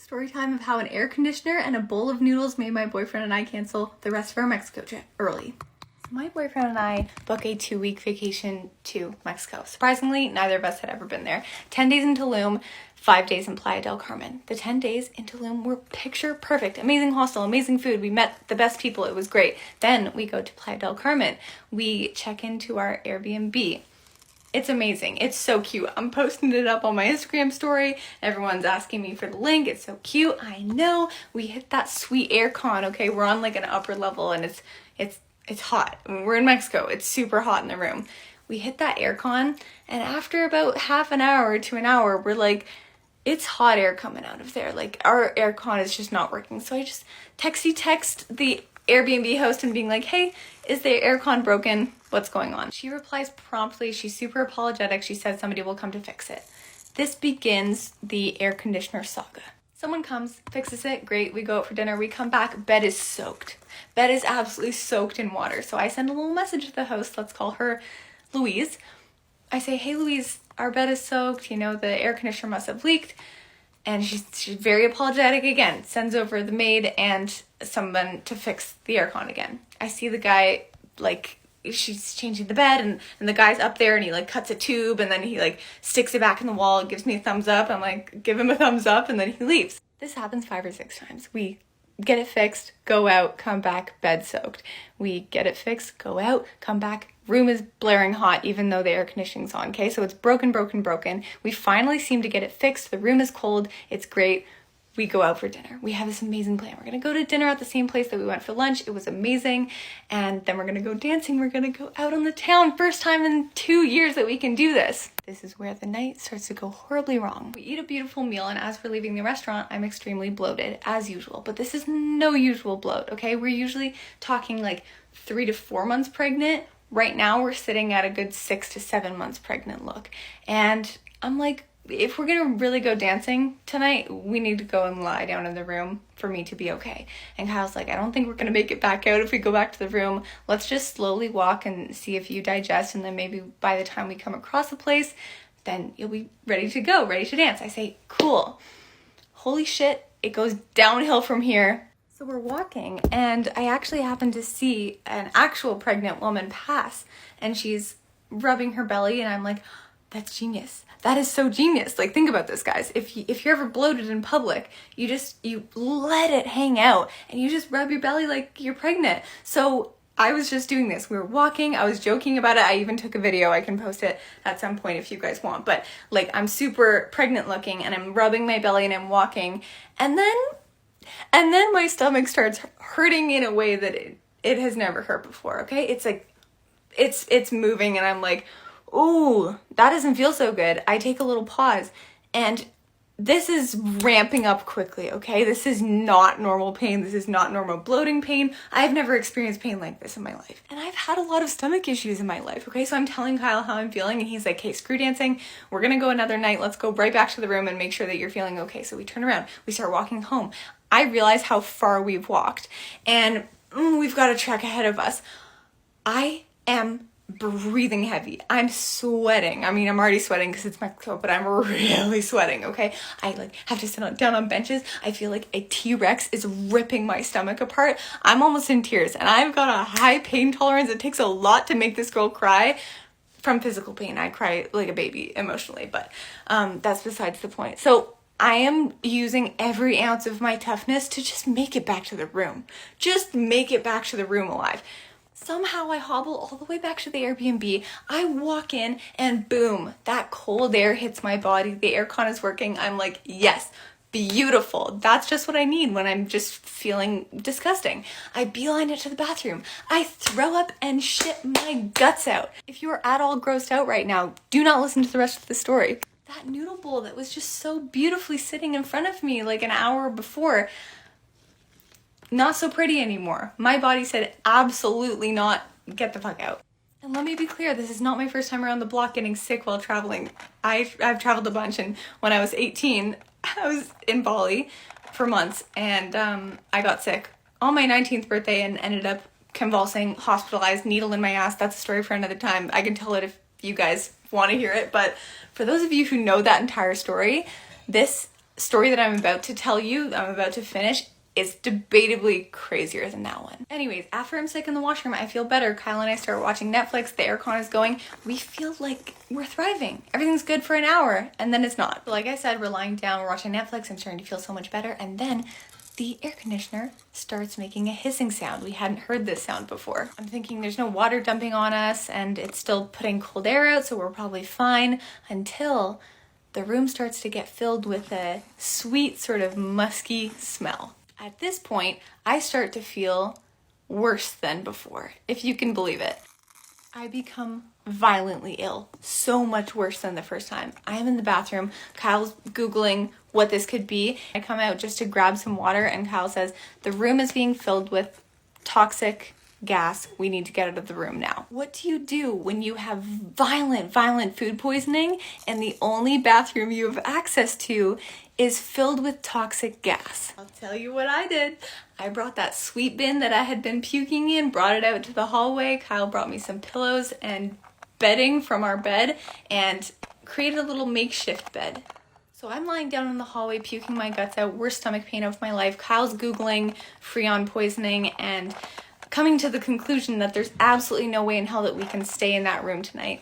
Story time of how an air conditioner and a bowl of noodles made my boyfriend and I cancel the rest of our Mexico trip early. So my boyfriend and I book a 2-week vacation to Mexico. Surprisingly, neither of us had ever been there. 10 days in Tulum, 5 days in Playa del Carmen. The 10 days in Tulum were picture perfect. Amazing hostel, amazing food. We met the best people. It was great. Then we go to Playa del Carmen. We check into our Airbnb. It's amazing. It's so cute. I'm posting it up on my Instagram story. Everyone's asking me for the link. It's so cute. I know. We hit that sweet aircon, okay? We're on like an upper level and it's hot. I mean, we're in Mexico. It's super hot in the room. We hit that aircon and after about half an hour to an hour, we're like, it's hot air coming out of there. Like our aircon is just not working. So I just text the Airbnb host and being like, hey, is the aircon broken? What's going on? She replies promptly. She's super apologetic. She says somebody will come to fix it. This begins the air conditioner saga. Someone comes, fixes it, great. We go out for dinner. We come back, bed is soaked. Bed is absolutely soaked in water. So I send a little message to the host. Let's call her Louise. I say, hey, Louise, our bed is soaked. You know, the air conditioner must have leaked. And she's very apologetic again. Sends over the maid and someone to fix the aircon again. I see the guy, like, she's changing the bed and the guy's up there and he like cuts a tube and then he like sticks it back in the wall and gives me a thumbs up. I'm like, give him a thumbs up and then he leaves. This happens 5 or 6 times. We get it fixed, go out, come back, bed soaked. We get it fixed, go out, come back, room is blaring hot even though the air conditioning's on, okay? So it's broken. We finally seem to get it fixed. The room is cold, it's great. We go out for dinner. We have this amazing plan. We're gonna go to dinner at the same place that we went for lunch. It was amazing. And then we're gonna go dancing. We're gonna go out on the town. First time in 2 years that we can do this. This is where the night starts to go horribly wrong. We eat a beautiful meal and as we're leaving the restaurant, I'm extremely bloated as usual, but this is no usual bloat, okay? We're usually talking like 3 to 4 months pregnant. Right now we're sitting at a good 6 to 7 months pregnant look. And I'm like, if we're gonna really go dancing tonight, we need to go and lie down in the room for me to be okay. And Kyle's like, I don't think we're gonna make it back out if we go back to the room. Let's just slowly walk and see if you digest, and then maybe by the time we come across the place, then you'll be ready to go, ready to dance. I say, cool. Holy shit, it goes downhill from here. So we're walking, and I actually happen to see an actual pregnant woman pass, and she's rubbing her belly, and I'm like, that's genius. That is so genius. Like, think about this, guys. If you're ever bloated in public, you let it hang out and you just rub your belly like you're pregnant. So I was just doing this. We were walking. I was joking about it. I even took a video. I can post it at some point if you guys want. But like, I'm super pregnant looking and I'm rubbing my belly and I'm walking. And then my stomach starts hurting in a way that it has never hurt before. Okay. It's like, it's moving and I'm like, ooh, that doesn't feel so good. I take a little pause and this is ramping up quickly, okay? This is not normal pain. This is not normal bloating pain. I've never experienced pain like this in my life. And I've had a lot of stomach issues in my life, okay? So I'm telling Kyle how I'm feeling and he's like, hey, screw dancing. We're gonna go another night. Let's go right back to the room and make sure that you're feeling okay. So we turn around, we start walking home. I realize how far we've walked and we've got a trek ahead of us. I am breathing heavy. I'm sweating. I mean, I'm already sweating because it's Mexico, but I'm really sweating, okay? I like have to sit down on benches. I feel like a T-Rex is ripping my stomach apart. I'm almost in tears and I've got a high pain tolerance. It takes a lot to make this girl cry from physical pain. I cry like a baby emotionally, but that's besides the point. So I am using every ounce of my toughness to just make it back to the room. Just make it back to the room alive. Somehow I hobble all the way back to the Airbnb. I walk in and boom, that cold air hits my body. The aircon is working. I'm like, yes, beautiful. That's just what I need when I'm just feeling disgusting. I beeline it to the bathroom. I throw up and shit my guts out. If you're at all grossed out right now, do not listen to the rest of the story. That noodle bowl that was just so beautifully sitting in front of me like an hour before, not so pretty anymore. My body said absolutely not, get the fuck out. And let me be clear, this is not my first time around the block getting sick while traveling. I've traveled a bunch, and when I was 18, I was in Bali for months and I got sick on my 19th birthday and ended up convulsing, hospitalized, needle in my ass. That's a story for another time. I can tell it if you guys want to hear it, but for those of you who know that entire story, this story that I'm about to tell you, I'm about to finish, is debatably crazier than that one. Anyways, after I'm sick in the washroom, I feel better. Kyle and I start watching Netflix, the aircon is going. We feel like we're thriving. Everything's good for an hour, and then it's not. Like I said, we're lying down, we're watching Netflix, I'm starting to feel so much better, and then the air conditioner starts making a hissing sound. We hadn't heard this sound before. I'm thinking there's no water dumping on us, and it's still putting cold air out, so we're probably fine, until the room starts to get filled with a sweet, sort of musky smell. At this point, I start to feel worse than before, if you can believe it. I become violently ill, so much worse than the first time. I am in the bathroom, Kyle's Googling what this could be. I come out just to grab some water, and Kyle says, the room is being filled with toxic gas. We need to get out of the room now. What do you do when you have violent food poisoning and the only bathroom you have access to is filled with toxic gas? I'll tell you what I did. I brought that sweet bin that I had been puking in, brought it out to the hallway. Kyle brought me some pillows and bedding from our bed and created a little makeshift bed. So I'm lying down in the hallway, puking my guts out, worst stomach pain of my life. Kyle's Googling Freon poisoning and coming to the conclusion that there's absolutely no way in hell that we can stay in that room tonight.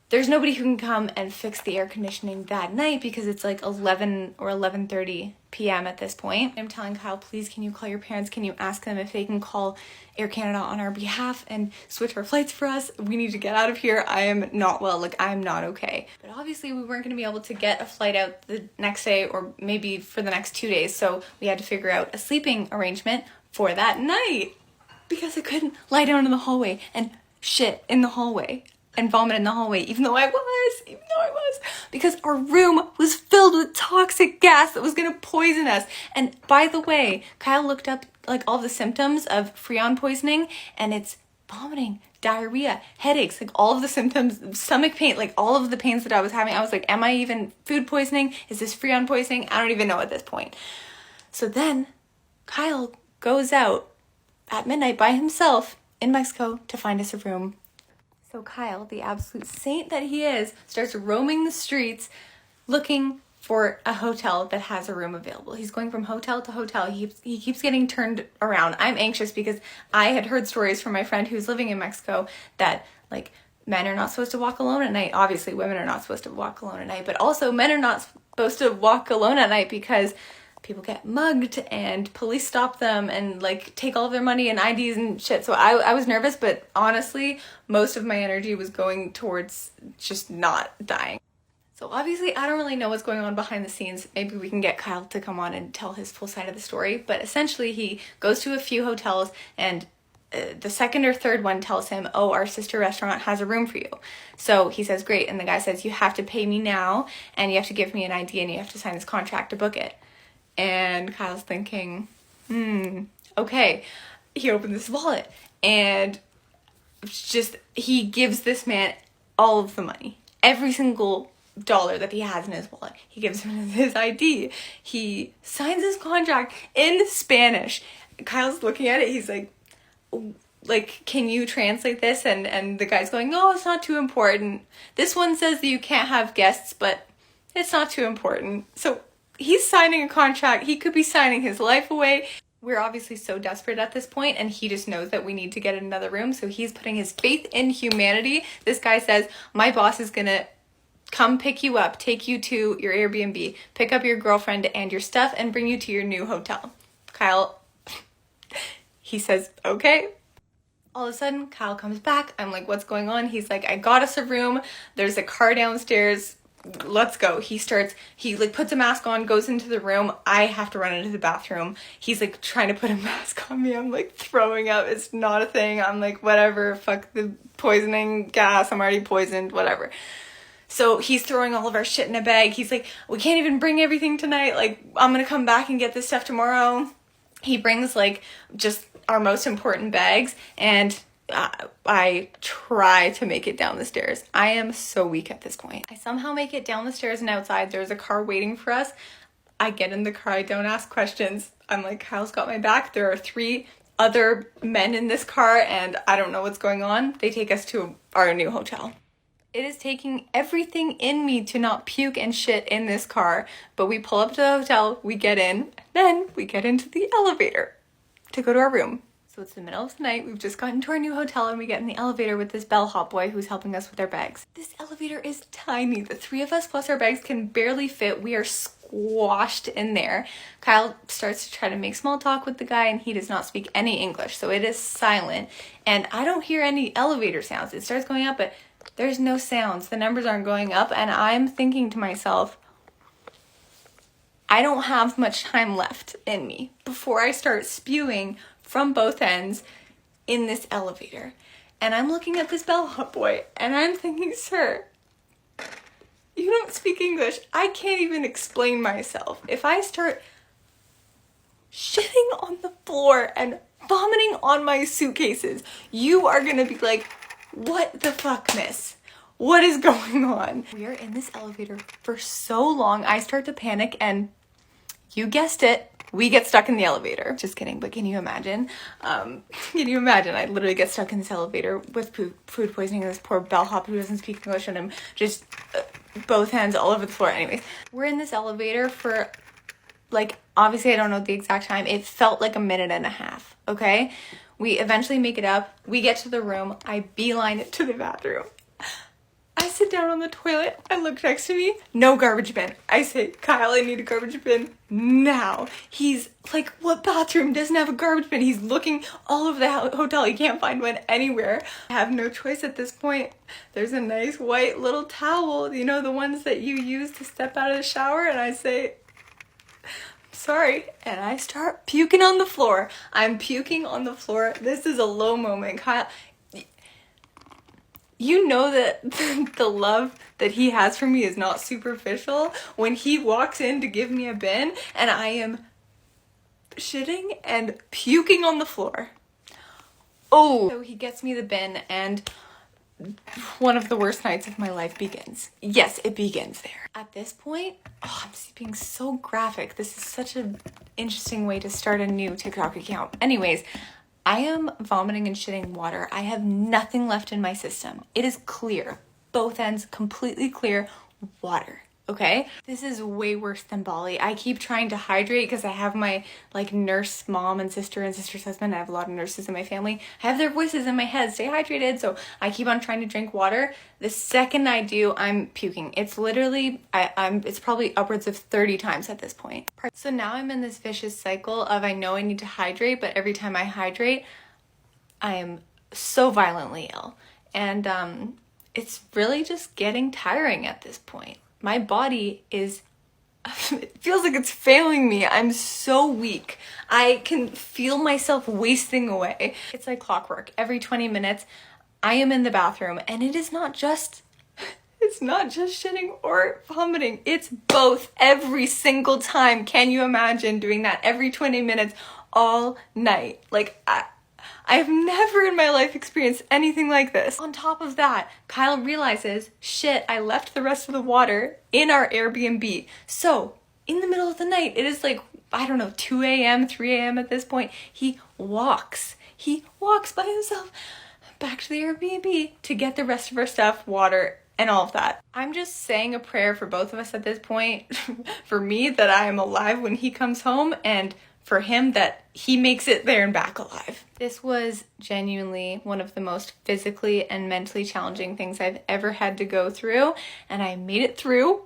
There's nobody who can come and fix the air conditioning that night because it's like 11 or 11:30 p.m. at this point. I'm telling Kyle, please, can you call your parents? Can you ask them if they can call Air Canada on our behalf and switch our flights for us? We need to get out of here. I am not well. Like, I'm not okay. But obviously we weren't going to be able to get a flight out the next day or maybe for the next 2 days. So we had to figure out a sleeping arrangement for that night because I couldn't lie down in the hallway and shit in the hallway and vomit in the hallway, even though I was, because our room was filled with toxic gas that was gonna poison us. And by the way, Kyle looked up like all the symptoms of Freon poisoning, and it's vomiting, diarrhea, headaches, like all of the symptoms, stomach pain, like all of the pains that I was having. I was like, am I even food poisoning? Is this Freon poisoning? I don't even know at this point. So then Kyle goes out at midnight by himself in Mexico to find us a room. So Kyle, the absolute saint that he is, starts roaming the streets looking for a hotel that has a room available. He's going from hotel to hotel. He keeps getting turned around. I'm anxious because I had heard stories from my friend who's living in Mexico that like men are not supposed to walk alone at night. Obviously, women are not supposed to walk alone at night, but also men are not supposed to walk alone at night because people get mugged and police stop them and like take all of their money and IDs and shit. So I was nervous, but honestly, most of my energy was going towards just not dying. So obviously I don't really know what's going on behind the scenes. Maybe we can get Kyle to come on and tell his full side of the story. But essentially he goes to a few hotels and the second or third one tells him, oh, our sister restaurant has a room for you. So he says, great. And the guy says, you have to pay me now and you have to give me an ID and you have to sign this contract to book it. And Kyle's thinking, okay. He opened this wallet and he gives this man all of the money, every single dollar that he has in his wallet. He gives him his ID. He signs his contract in Spanish. Kyle's looking at it. He's like, can you translate this? And the guy's going, no, it's not too important. This one says that you can't have guests, but it's not too important. So he's signing a contract. He could be signing his life away. We're obviously so desperate at this point, and he just knows that we need to get another room. So he's putting his faith in humanity. This guy says, my boss is gonna come pick you up, take you to your Airbnb, pick up your girlfriend and your stuff, and bring you to your new hotel. Kyle, he says, okay. All of a sudden, Kyle comes back. I'm like, what's going on? He's like, I got us a room. There's a car downstairs. Let's go. He like puts a mask on, goes into the room. I have to run into the bathroom. He's like trying to put a mask on me. I'm like throwing up. It's not a thing. I'm like, whatever, fuck the poisoning gas. I'm already poisoned, whatever. So he's throwing all of our shit in a bag. He's like, we can't even bring everything tonight. Like, I'm gonna come back and get this stuff tomorrow. He brings like just our most important bags, and I try to make it down the stairs. I am so weak at this point. I somehow make it down the stairs, and outside there's a car waiting for us. I get in the car. I don't ask questions. I'm like, Kyle's got my back. There are 3 other men in this car, and I don't know what's going on. They take us to our new hotel. It is taking everything in me to not puke and shit in this car. But we pull up to the hotel, we get in, then we get into the elevator to go to our room. So it's the middle of the night, we've just gotten to our new hotel and we get in the elevator with this bellhop boy who's helping us with our bags. This elevator is tiny. The three of us plus our bags can barely fit. We are squashed in there. Kyle starts to try to make small talk with the guy and he does not speak any English, so it is silent. And I don't hear any elevator sounds. It starts going up, but there's no sounds. The numbers aren't going up and I'm thinking to myself, I don't have much time left in me before I start spewing from both ends in this elevator. And I'm looking at this bellhop boy and I'm thinking, sir, you don't speak English. I can't even explain myself. If I start shitting on the floor and vomiting on my suitcases, you are gonna be like, what the fuck, miss? What is going on? We are in this elevator for so long, I start to panic and you guessed it, we get stuck in the elevator. Just kidding, but can you imagine? Can you imagine? I literally get stuck in this elevator with food poisoning and this poor bellhop who doesn't speak English and I'm just both hands all over the floor. Anyways, we're in this elevator for like, obviously I don't know the exact time. It felt like a minute and a half, okay? We eventually make it up. We get to the room. I beeline it to the bathroom. I sit down on the toilet. I look next to me. No garbage bin. I say, Kyle, I need a garbage bin now. He's like, what bathroom doesn't have a garbage bin? He's looking all over the hotel. He can't find one anywhere. I have no choice at this point. There's a nice white little towel, you know, the ones that you use to step out of the shower. And I say, sorry, and I start puking on the floor. I'm puking on the floor. This is a low moment. Kyle, you know that the love that he has for me is not superficial. When he walks in to give me a bin and I am shitting and puking on the floor. Oh, so he gets me the bin and one of the worst nights of my life begins. Yes, it begins there. At this point, I'm being so graphic. This is such an interesting way to start a new TikTok account. Anyways, I am vomiting and shitting water. I have nothing left in my system. It is clear. Both ends completely clear water. Okay? This is way worse than Bali. I keep trying to hydrate because I have my like nurse mom and sister's husband. I have a lot of nurses in my family. I have their voices in my head. Stay hydrated. So I keep on trying to drink water. The second I do, I'm puking. It's literally, it's probably upwards of 30 times at this point. So now I'm in this vicious cycle of I know I need to hydrate, but every time I hydrate, I am so violently ill. And it's really just getting tiring at this point. My body is, it feels like it's failing me. I'm so weak. I can feel myself wasting away. It's like clockwork. Every 20 minutes, I am in the bathroom and it is not just, it's not just shitting or vomiting. It's both every single time. Can you imagine doing that every 20 minutes all night? Like, I have never in my life experienced anything like this. On top of that, Kyle realizes, shit, I left the rest of the water in our Airbnb. So, in the middle of the night, it is like, I don't know, 2 a.m., 3 a.m. at this point. He walks by himself back to the Airbnb to get the rest of our stuff, water, and all of that. I'm just saying a prayer for both of us at this point. For me, that I am alive when he comes home, and for him that he makes it there and back alive. This was genuinely one of the most physically and mentally challenging things I've ever had to go through, and I made it through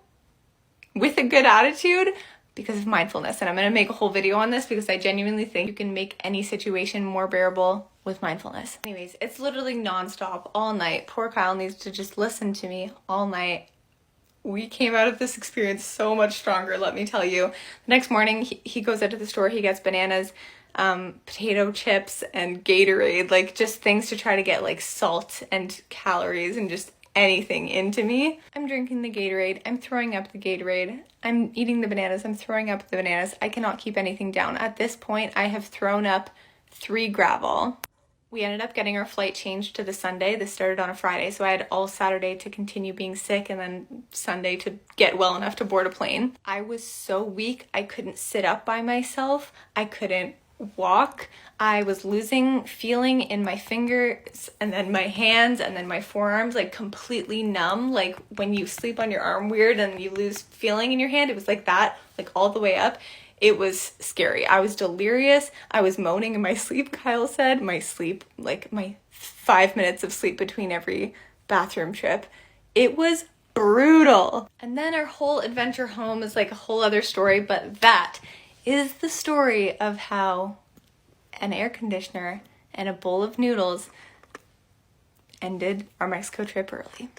with a good attitude because of mindfulness. And I'm gonna make a whole video on this because I genuinely think you can make any situation more bearable with mindfulness. Anyways, it's literally nonstop all night. Poor Kyle needs to just listen to me all night. We came out of this experience so much stronger, let me tell you. The next morning, he goes out to the store, he gets bananas, potato chips, and Gatorade, like just things to try to get like salt and calories and just anything into me. I'm drinking the Gatorade, I'm throwing up the Gatorade, I'm eating the bananas, I'm throwing up the bananas. I cannot keep anything down. At this point, I have thrown up 3 gravel. We ended up getting our flight changed to the Sunday. This started on a Friday, so I had all Saturday to continue being sick and then Sunday to get well enough to board a plane. I was so weak, I couldn't sit up by myself. I couldn't walk. I was losing feeling in my fingers and then my hands and then my forearms, like completely numb. Like when you sleep on your arm weird and you lose feeling in your hand, it was like that, like all the way up. It was scary. I was delirious. I was moaning in my sleep, Kyle said. My sleep, like my 5 minutes of sleep between every bathroom trip. It was brutal. And then our whole adventure home is like a whole other story, but that is the story of how an air conditioner and a bowl of noodles ended our Mexico trip early.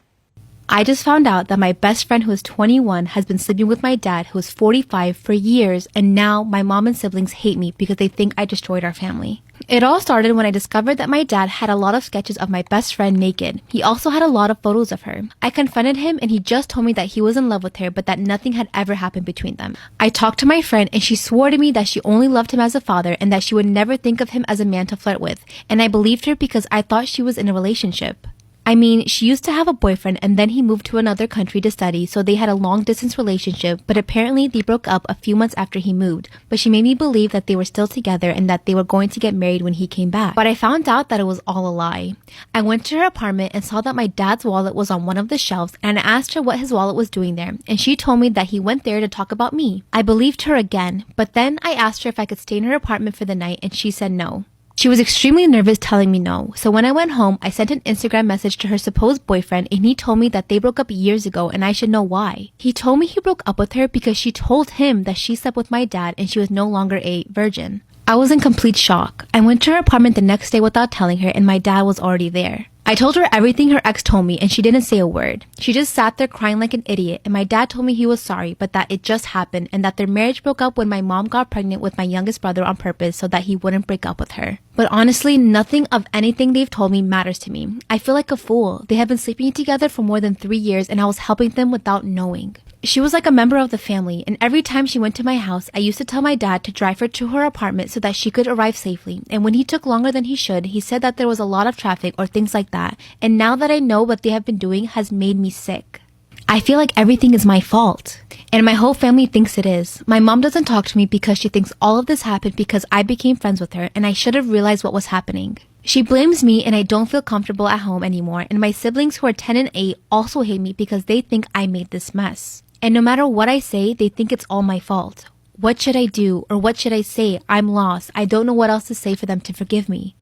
I just found out that my best friend who is 21 has been sleeping with my dad who is 45 for years, and now my mom and siblings hate me because they think I destroyed our family. It all started when I discovered that my dad had a lot of sketches of my best friend naked. He also had a lot of photos of her. I confronted him and he just told me that he was in love with her but that nothing had ever happened between them. I talked to my friend and she swore to me that she only loved him as a father and that she would never think of him as a man to flirt with, and I believed her because I thought she was in a relationship. I mean, she used to have a boyfriend and then he moved to another country to study, so they had a long-distance relationship, but apparently they broke up a few months after he moved. But she made me believe that they were still together and that they were going to get married when he came back. But I found out that it was all a lie. I went to her apartment and saw that my dad's wallet was on one of the shelves, and I asked her what his wallet was doing there, and she told me that he went there to talk about me. I believed her again, but then I asked her if I could stay in her apartment for the night and she said no. She was extremely nervous telling me no, so when I went home, I sent an Instagram message to her supposed boyfriend and he told me that they broke up years ago and I should know why. He told me he broke up with her because she told him that she slept with my dad and she was no longer a virgin. I was in complete shock. I went to her apartment the next day without telling her and my dad was already there. I told her everything her ex told me and she didn't say a word. She just sat there crying like an idiot, and my dad told me he was sorry but that it just happened and that their marriage broke up when my mom got pregnant with my youngest brother on purpose so that he wouldn't break up with her. But honestly, nothing of anything they've told me matters to me. I feel like a fool. They have been sleeping together for more than 3 years and I was helping them without knowing. She was like a member of the family, and every time she went to my house, I used to tell my dad to drive her to her apartment so that she could arrive safely. And when he took longer than he should, he said that there was a lot of traffic or things like that. And now that I know what they have been doing has made me sick. I feel like everything is my fault. And my whole family thinks it is. My mom doesn't talk to me because she thinks all of this happened because I became friends with her and I should have realized what was happening. She blames me and I don't feel comfortable at home anymore, and my siblings who are 10 and 8 also hate me because they think I made this mess. And no matter what I say, they think it's all my fault. What should I do, or what should I say? I'm lost. I don't know what else to say for them to forgive me.